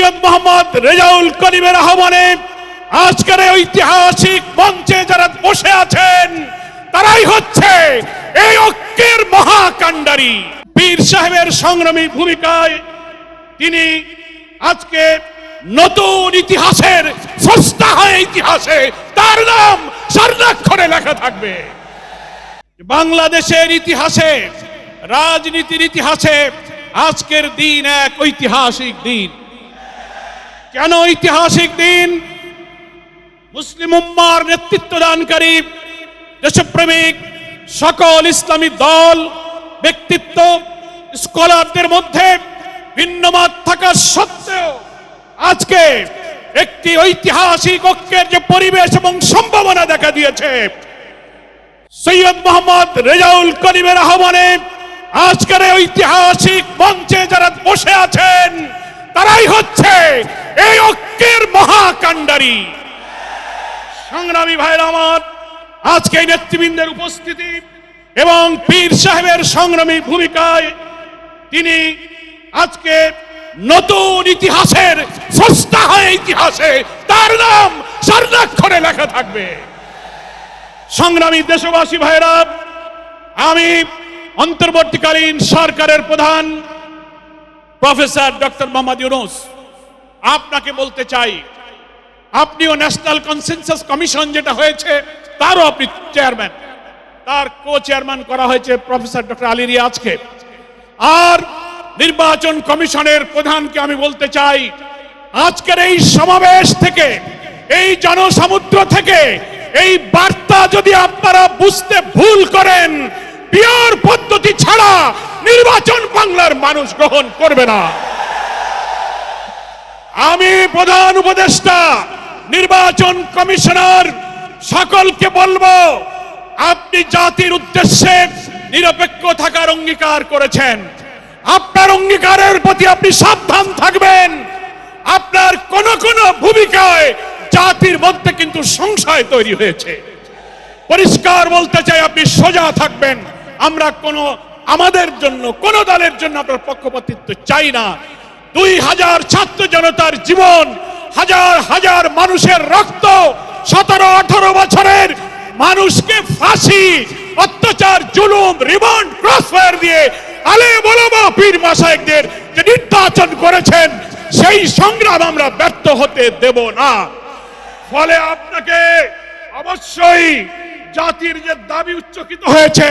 সৈয়দ মোহাম্মদ রেজাউল করিমের আহ্বানে আজকের এই ঐতিহাসিক মঞ্চে যারা বসে আছেন তারাই হচ্ছে এই ঐক্যের মহাকাণ্ডারী। পীর সাহেবের সংগ্রামী ভূমিকায় তিনি আজকে নতুন ইতিহাসের স্রষ্টা হয়ে ইতিহাসে তার নাম স্বর্ণাক্ষরে লেখা থাকবে। বাংলাদেশের ইতিহাসে, রাজনীতির ইতিহাসে আজকের দিন এক ঐতিহাসিক দিন। কেন ঐতিহাসিক দিন? মুসলিম উম্মার নেতৃত্বদানকারী দেশপ্রেমিক সকল ইসলামী দল, ব্যক্তিত্ব, স্কলারদের মধ্যে ভিন্নমত থাকা সত্ত্বেও আজকে একটি ঐতিহাসিক ঐক্যের যে পরিবেশ এবং সম্ভাবনা দেখা দিয়েছে, সৈয়দ মোহাম্মদ রেজাউল করিমের আহ্বানে আজকের এই ঐতিহাসিক মঞ্চে যারা বসে আছেন তারাই হচ্ছে এই ঐক্যের মহাকাণ্ডারী। সংগ্রামী ভাইরা আমার, আজকে এই নেতৃবৃন্দের উপস্থিতি এবং পীর সাহেবের সংগ্রামী ভূমিকায় তিনি আজকে নতুন ইতিহাসের স্রষ্টা হয়ে ইতিহাসে তার নাম স্বর্ণাক্ষরে লেখা থাকবে। সংগ্রামী দেশবাসী ভাইরা, আমি অন্তর্বর্তীকালীন সরকারের প্রধান প্রফেসর ডক্টর মোহাম্মদ ইউনূস আপনাকে বলতে চাই, আপনিও ন্যাশনাল কনসেনসাস কমিশন যেটা হয়েছে তারও আপনি চেয়ারম্যান, তার কো চেয়ারম্যান করা হয়েছে প্রফেসর ডক্টর আলী রিয়াজকে। আর নির্বাচন কমিশনের প্রধানকে আমি বলতে চাই, আজকের এই সমাবেশ থেকে, এই জনসমুদ্র থেকে এই বার্তা যদি আপনারা বুঝতে ভুল করেন, পিওর পদ্ধতি ছাড়া নির্বাচন বাংলার মানুষ গ্রহণ করবে না। আমি প্রধান উপদেষ্টা, নির্বাচন কমিশনার সকলকে বলবো, আপনি জাতির উদ্দেশ্যে নিরপেক্ষ থাকার অঙ্গীকার করেছেন। আপনার অঙ্গীকারের প্রতি আপনি সাবধান থাকবেন। আপনার কোন কোন ভূমিকায় জাতির মধ্যে কিন্তু সংশয় তৈরি হয়েছে। পরিষ্কার বলতে চাই, আপনি সোজা থাকবেন। আমরা আমাদের জন্য, কোন দলের জন্য আপনার পক্ষপাতিত্ব চাই না। 2000 ছাত্র জনতার জীবন, হাজার হাজার মানুষের রক্ত, 17-18 বছরের মানুষকে ফাঁসি, অত্যাচার, জুলুম, রিমান্ড, ক্রসফায়ার দিয়ে আলেম ওলামা পীর মাশায়েখদের যে নির্যাতন করেছেন, সেই সংগ্রাম আমরা ব্যর্থ হতে দেব না। ফলে আপনাকে অবশ্যই জাতির যে দাবি উচ্চকিত হয়েছে,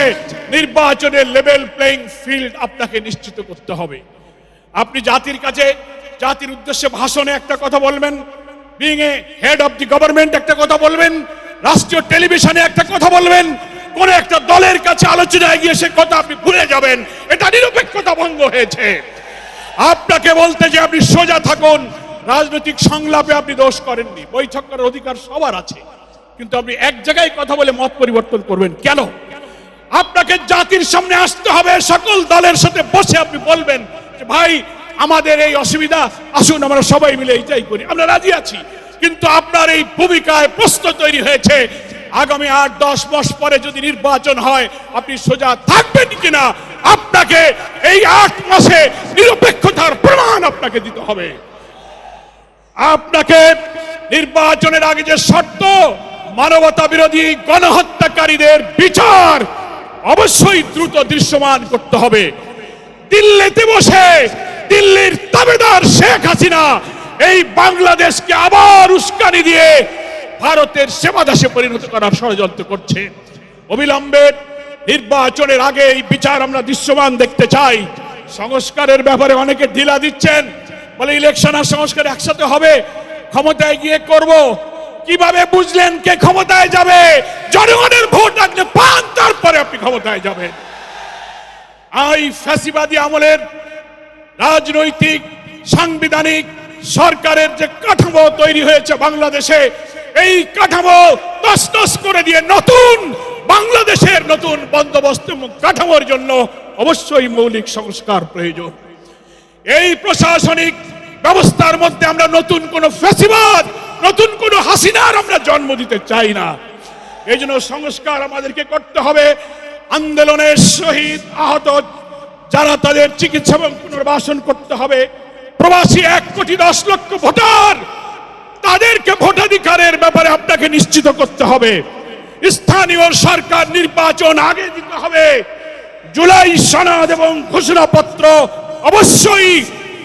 নির্বাচনের লেভেল প্লেইং ফিল্ড আপনাকে নিশ্চিত করতে হবে। আপনি জাতির কাছে, জাতির উদ্দেশ্যে ভাষণে একটা কথা বলবেন, being a head of the government একটা কথা বলবেন, রাষ্ট্রীয় টেলিভিশনে একটা কথা বলবেন, কোন একটা দলের কাছে আলোচনায় গিয়ে সে কথা আপনি ভুলে যাবেন, এটা নিরপেক্ষতা ভঙ্গ হয়েছে। আপনাকে বলতে যে আপনি সোজা থাকুন। রাজনৈতিক সংলাপে আপনি দোষ করেননি, বৈঠক করার অধিকার সবার আছে, কিন্তু আপনি এক জায়গায় কথা বলে মত পরিবর্তন করবেন কেন? আপনাকে জাতির সামনে আসতে হবে, সকল দলের সাথে বসে আপনি বলবেন যে ভাই আমাদের এই অসুবিধা, আসুন আমরা সবাই মিলে এইটাই করি, আমরা রাজি আছি। কিন্তু আপনার এই ভূমিকায় প্রশ্ন তৈরি হয়েছে, আগামী 8-10 মাস পরে যদি নির্বাচন হয় আপনি সোজা থাকবেন কিনা? আপনাকে এই 8 মাসে নিরপেক্ষতার প্রমাণ আপনাকে দিতে হবে। আপনাকে নির্বাচনের আগে যে শর্ত, মানবতা বিরোধী গণহত্যাকারীদের বিচার অবশ্যই দ্রুত দৃশ্যমান করতে হবে। দিল্লিতে বসে দিল্লির তাবেদার শেখ হাসিনা এই বাংলাদেশকে আবার উস্কানি দিয়ে ভারতের সেবাদাসে পরিণত করার ষড়যন্ত্র করছে। অবিলম্বে নির্বাচনের আগে এই বিচার আমরা দৃশ্যমান দেখতে চাই। সংস্কারের ব্যাপারে অনেকে ঢিলা দিচ্ছেন, বলে ইলেকশন আর সংস্কার একসাথে হবে, ক্ষমতায় গিয়ে করব। কিভাবে বুঝলেন কে ক্ষমতায় যাবে? জনগণের ভোট আপনি পান, তারপরে আপনি ক্ষমতায় যাবেন। এই ফ্যাসিবাদী আমলের রাজনৈতিক সাংবিধানিক সরকারের যে কাঠামো তৈরি হয়েছে বাংলাদেশে, এই কাঠামো তছনছ করে দিয়ে নতুন বাংলাদেশের নতুন বন্দোবস্ত কাঠামোর জন্য অবশ্যই মৌলিক সংস্কার প্রয়োজন। এই প্রশাসনিক ব্যবস্থার মধ্যে আমরা নতুন কোন ফ্যাসিবাদ, নতুন কোন হাসিনার আমরা জন্ম দিতে চাই না। এই জন্য সংস্কার আমাদেরকে করতে হবে। আন্দোলনের শহীদ আহত যারা, তাদের চিকিৎসা এবং পুনর্বাসন করতে হবে। প্রবাসী 1,10,00,000 ভোটার, তাদেরকে ভোটাধিকারের ব্যাপারে আপনাকে নিশ্চিত করতে হবে। স্থানীয় সরকার নির্বাচন আগে দিতে হবে। জুলাই সনদ এবং ঘোষণাপত্র অবশ্যই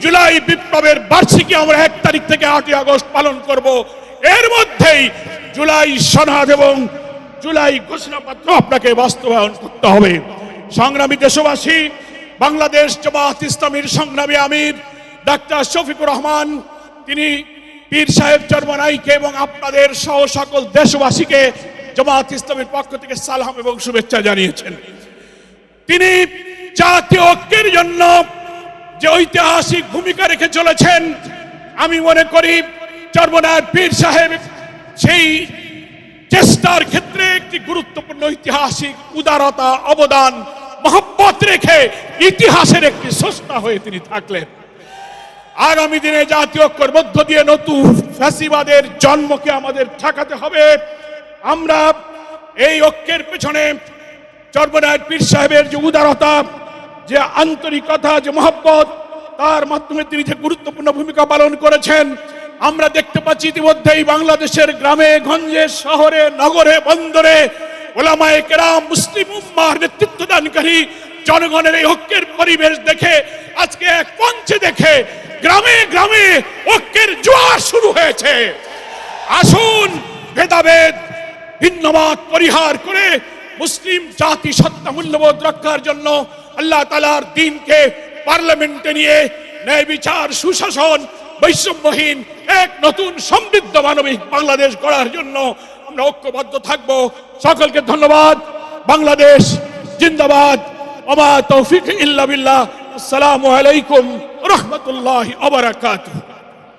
জুলাই বিপ্লবের বার্ষিকী আমরা 1 তারিখ থেকে 8 আগস্ট পালন করব। এর মধ্যেই জুলাই সনদ এবং জুলাই ঘোষণাপত্র আপনাকে বাস্তবায়ন করতে হবে। সংগ্রামী দেশবাসী, বাংলাদেশ জামাত ইসলামীর সংগ্রামী আমির ডাক্তার শফিকুর রহমান, তিনি পীর সাহেব চরমনাইকে এবং আপনাদের সহ সকল দেশবাসীকে জামাত ইসলামীর পক্ষ থেকে সালাম এবং শুভেচ্ছা জানিয়েছেন। তিনি জাতীয় ঐক্যের জন্য যে ঐতিহাসিক ভূমিকা রেখে চলেছেন, আমি মনে করি চরমনাইয়ের পীর সাহেব সেই চেষ্টার ক্ষেত্রে একটি গুরুত্বপূর্ণ ঐতিহাসিক উদারতা, অবদান, মহব্বত রেখে ইতিহাসের একটি স্রষ্টা হয়ে তিনি থাকলেন। আগামী দিনে জাতীয় ঐক্যের মধ্য দিয়ে নতুন ফ্যাসিবাদের জন্মকে আমাদের ঠেকাতে হবে। আমরা এই ঐক্যের পেছনে চরমনাইয়ের পীর সাহেবের যে উদারতা, যে আন্তরিকতা, যে মহব্বত, তার মাধ্যমে তিনি যে গুরুত্বপূর্ণ ভূমিকা পালন করেছেন, আমরা দেখতে পাচ্ছি ইতিমধ্যেই বাংলাদেশের গ্রামে গঞ্জে, শহরে, নগরে, বন্দরে ওলামায়ে কেরাম, মুসলিম উম্মাহর নেতৃত্বদানকারী জনগণের এই ঐক্যের পরিবেশ দেখে, আজকে এক মঞ্চে দেখে গ্রামে গ্রামে ঐক্যের জোয়ার শুরু হয়েছে। আসুন ভেদাভেদ, ভিন্নমত পরিহার করে মুসলিম জাতি সত্তা মূল্যবোধ রক্ষার জন্য আল্লাহ তাআলার দ্বীনকে পার্লামেন্টে নিয়ে ন্যায় বিচার, সুশাসন, বৈষম্যহীন এক নতুন সমৃদ্ধ মানবিক বাংলাদেশ গড়ার জন্য আমরা ঐক্যবদ্ধ থাকব। সকলকে ধন্যবাদ। বাংলাদেশ জিন্দাবাদ। ওমা তৌফিক ইল্লা বিল্লাহ। আসসালামু আলাইকুম ওয়া রাহমাতুল্লাহি ওয়া বারাকাতুহু।